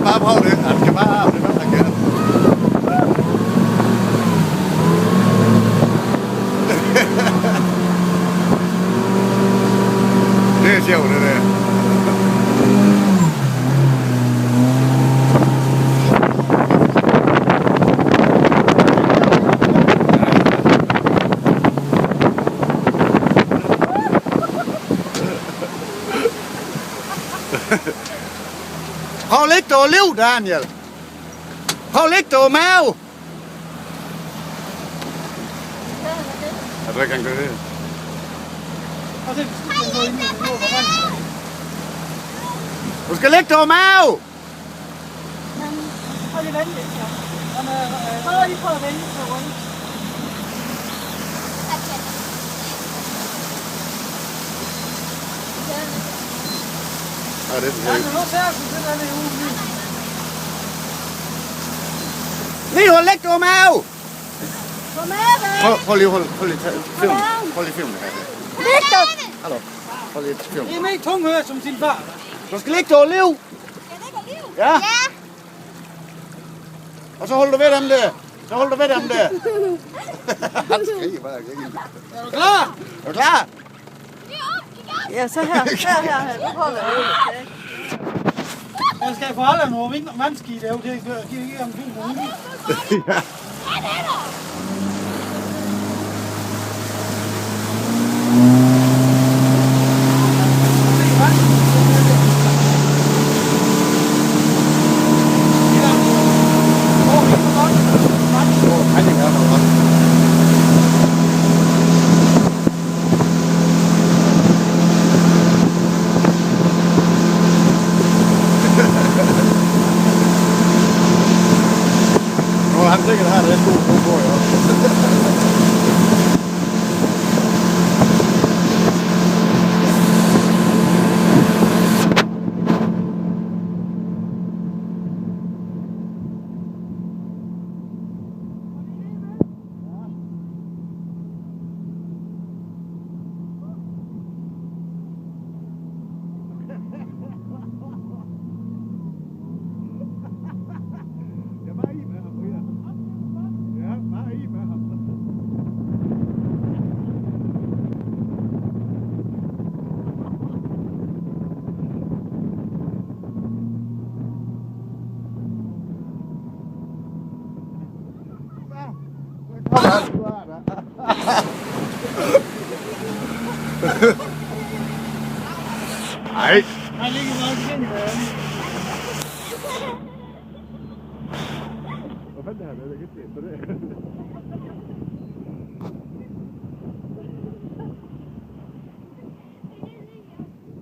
Bare prøv det. Han skal bare have det, hvad han kan. Det er sjovt, det der. Prøv at lægge dig over liv, Daniel. Prøv at lægge dig over mave. Jeg tror ikke, han gør det. Du skal lægge dig over mave. Prøv lige at vente lidt, så. Prøv lige at vente sig rundt. Ja, det er lige hold, læg dig over mave. På maven. Prøv lige film. Prøv lige film det her. Læg dig. Hallo. Prøv lige film. Det er med tunghør som sin far. Du skal lægge dig over liv. Skal jeg lægge liv? Ja. Og så holder du ved dem der. Så holder du ved dem der. Han skriger bare. Er du klar? Er du klar? Ja, så her. Her. Nu holder jeg. Jeg skal få alle nogle vandski derude til at give ham film på hunden. Ja. Han sikkert har det gode på jo. Nej. Han ligger meget kendt. Hvad fanden er det? Jeg kan ikke se på det.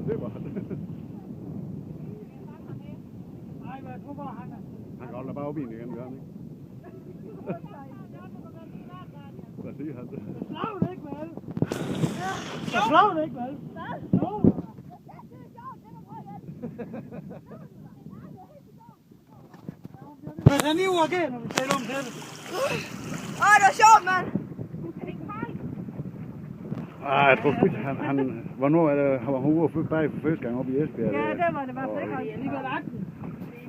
Det var det. Nej, men jeg tror bare, han er. Han kan holde bagbilen igen, gør han ikke? Hvad siger han? Slag det ikke, vel? Slag det ikke, vel? Jo. Men han er jo igen, når vi taler om det. Det var sjovt, mand. Jeg tror ikke, han hvornår var han ude og flytte bag for første gang op i Esbjerg? Ja, det var det bare for ikke. Alligevel 18.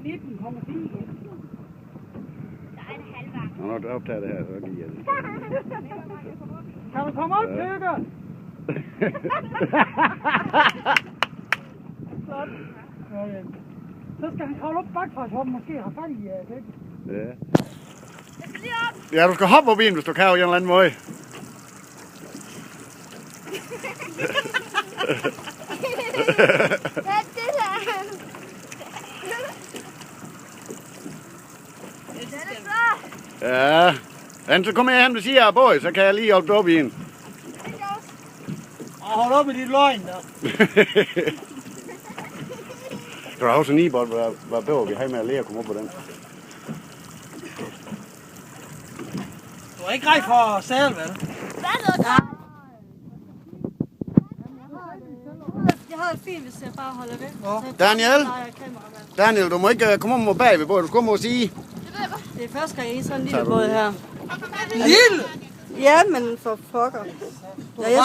19,4. Når du optager det her, så giver jeg det. Kan du komme op, Køkker? Så skal han kravle op bagfra, så han måske har fat i det. Ja. Ja, du skal hoppe op i den, hvis du kan på en eller anden måde. Ja. Enten så kommer jeg hen ved siden af båd, så kan jeg lige hjælpe op i den. Og hold op i dit løgn, der. Kan du huske en ibåd, hvor bøver vi har med at lære at komme op på den? Du er ikke rej for sæl, vel? Jeg har det fint, hvis jeg bare holder væk. Daniel, du må ikke komme om bag ved båden. Du kommer og sige. Det er første gang i sådan en lille båd her. Lille! Ja, men for pokker. Ja, jeg